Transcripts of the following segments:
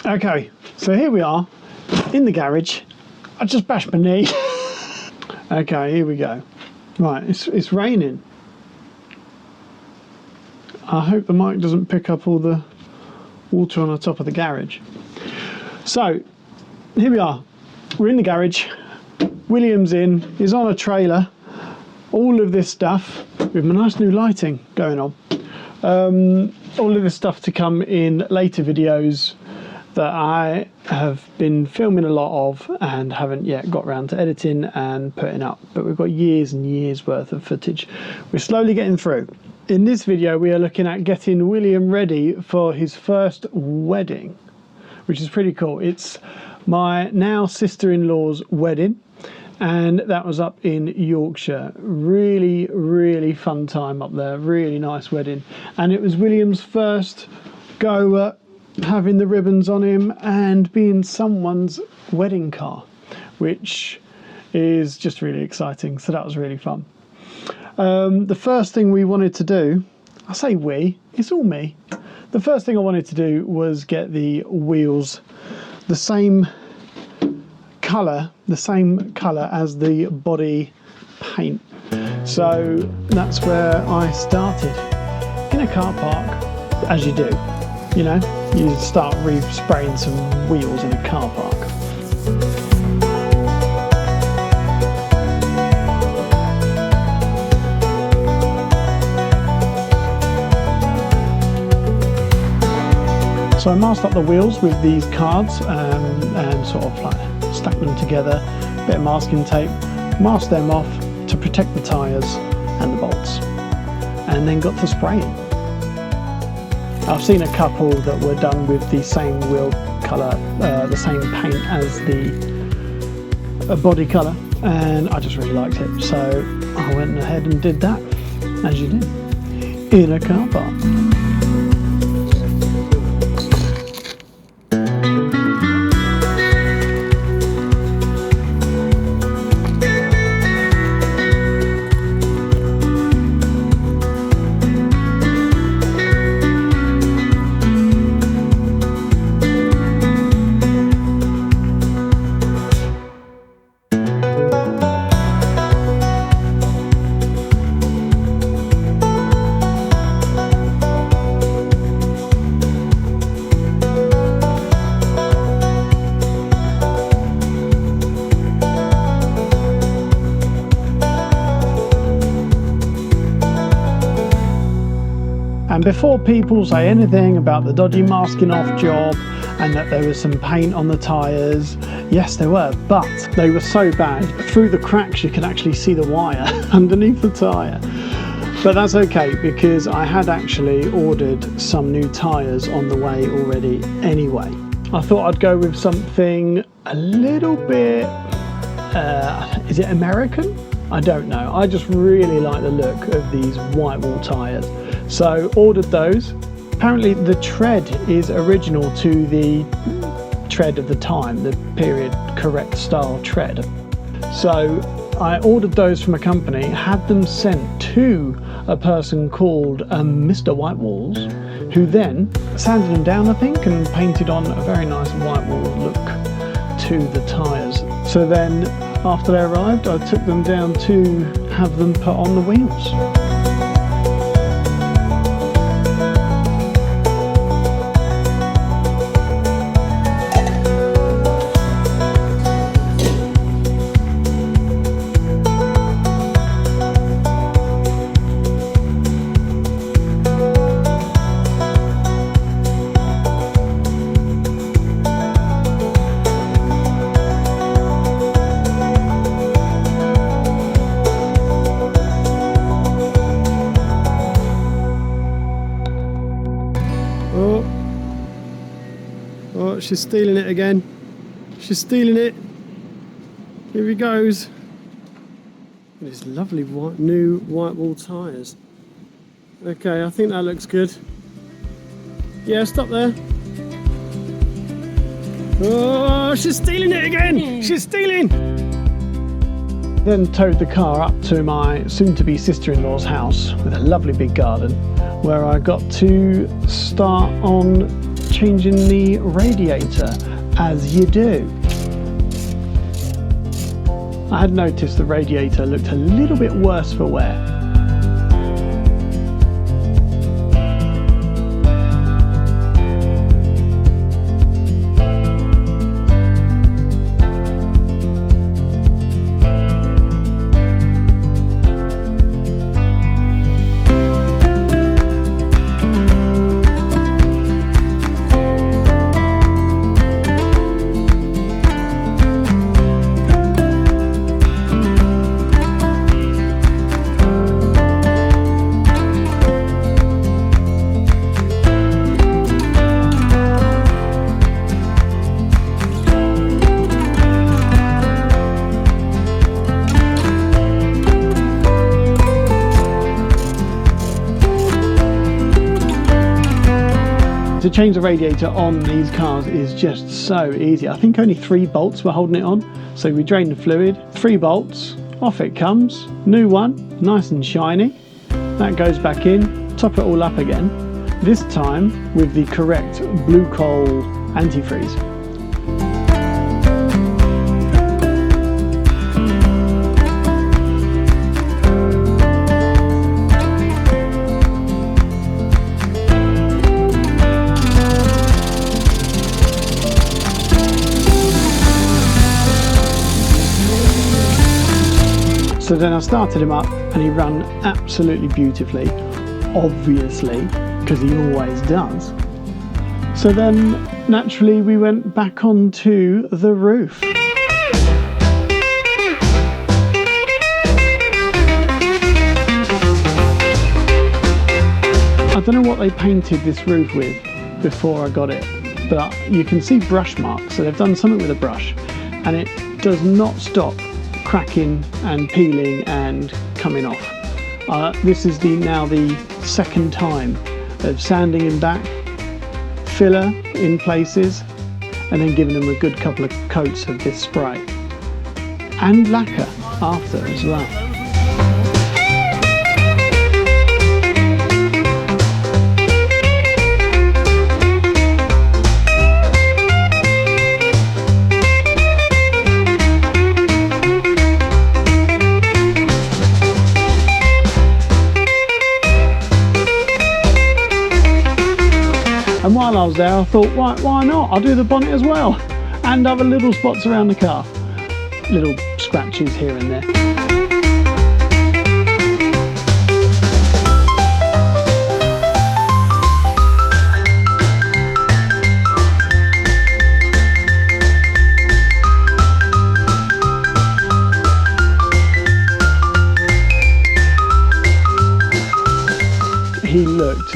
Okay, so here we are in the garage. I just bashed my knee. Okay, here we go. Right, it's raining. I hope the mic doesn't pick up all the water on the top of the garage. So here we are. We're in the garage. William's in. He's on a trailer. All of this stuff with my nice new lighting going on. All of this stuff to come in later videos that I have been filming a lot of and haven't yet got around to editing and putting up. But we've got years and years worth of footage. We're slowly getting through. In this video, we are looking at getting William ready for his first wedding, which is pretty cool. It's my now sister-in-law's wedding, and that was up in Yorkshire. Really fun time up there. Really nice wedding. And it was William's first go at having the ribbons on him and being someone's wedding car, which is just really exciting. So that was really fun. The first thing we wanted to do, I say we, it's all me. The first thing I wanted to do was get the wheels the same colour as the body paint. So that's where I started, in a car park, as you do. You know, you start re-spraying some wheels in a car park. So I masked up the wheels with these cards and sort of like stack them together, bit of masking tape, masked them off to protect the tyres and the bolts, and then got to spraying. I've seen a couple that were done with the same wheel colour, the same paint as the body colour, and I just really liked it. So I went ahead and did that, as you do, in a car park. And before people say anything about the dodgy masking off job and that there was some paint on the tyres, yes there were, but they were so bad, through the cracks you could actually see the wire underneath the tyre. But that's okay, because I had actually ordered some new tyres on the way already anyway. I thought I'd go with something a little bit, is it American? I don't know. I just really like the look of these white wall tyres. So ordered those. Apparently the tread is original to the tread of the time, the period correct style tread. So I ordered those from a company, had them sent to a person called Mr. White Walls, who then sanded them down, I think, and painted on a very nice white wall look to the tyres. So then after they arrived, I took them down to have them put on the wheels. Oh, she's stealing it again. She's stealing it. Here he goes. These lovely new white wall tyres. Okay, I think that looks good. Yeah, stop there. Oh, she's stealing it again. She's stealing. Then towed the car up to my soon-to-be sister-in-law's house with a lovely big garden, where I got to start on changing the radiator, as you do. I had noticed the radiator looked a little bit worse for wear. To change the radiator on these cars is just so easy. I think only 3 bolts were holding it on. So we drain the fluid, 3 bolts, off it comes, new one, nice and shiny. That goes back in, top it all up again. This time with the correct blue coal antifreeze. So then I started him up and he ran absolutely beautifully, obviously, because he always does. So then naturally we went back onto the roof. I don't know what they painted this roof with before I got it, but you can see brush marks, so they've done something with a brush and it does not stop cracking and peeling and coming off. This is now the second time of sanding him back, filler in places, and then giving them a good couple of coats of this spray and lacquer after as well. And while I was there, I thought, why not? I'll do the bonnet as well. And other little spots around the car. Little scratches here and there. He looked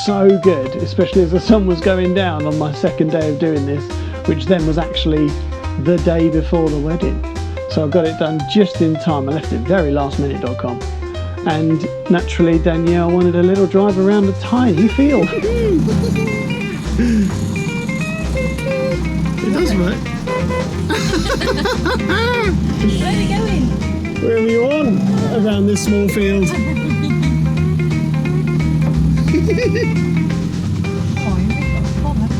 so good, especially as the sun was going down on my second day of doing this, which then was actually the day before the wedding. So I got it done just in time. I left it very lastminute.com, and naturally Danielle wanted a little drive around a tiny field. It does work. Where are we going? Wherever you want around this small field.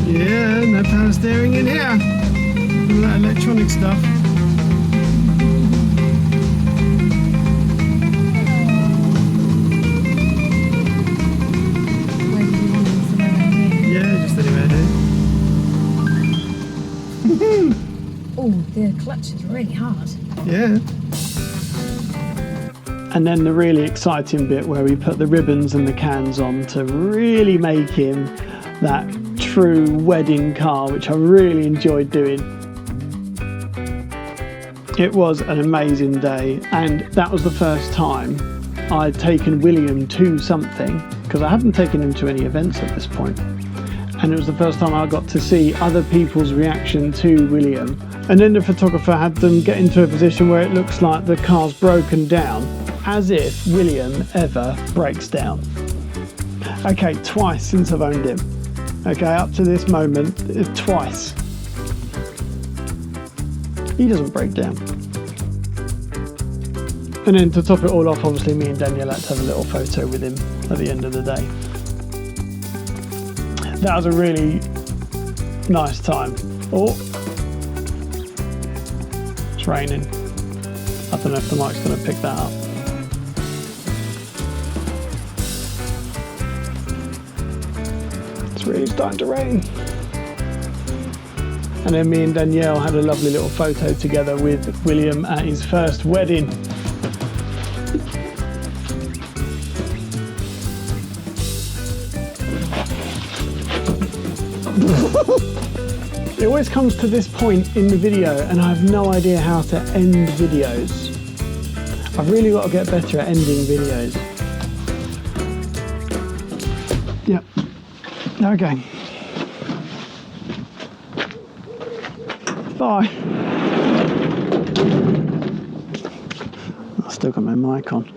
Yeah, no power steering in here. All that electronic stuff. Where did you want them? Somewhere around here? Yeah, just anywhere, dude. Oh, the clutch is really hard. Yeah. And then the really exciting bit where we put the ribbons and the cans on to really make him that true wedding car, which I really enjoyed doing. It was an amazing day, and that was the first time I'd taken William to something, because I hadn't taken him to any events at this point. And it was the first time I got to see other people's reaction to William. And then the photographer had them get into a position where it looks like the car's broken down, as if William ever breaks down. Okay, twice since I've owned him. Okay, up to this moment, twice. He doesn't break down. And then to top it all off, obviously me and Danielle had to have a little photo with him at the end of the day. that was a really nice time. Oh, it's raining. I don't know if the mic's going to pick that up. It's really starting to rain. And then me and Danielle had a lovely little photo together with William at his first wedding. It always comes to this point in the video and I have no idea how to end videos. I've really got to get better at ending videos. Yep, okay. Bye. I've still got my mic on.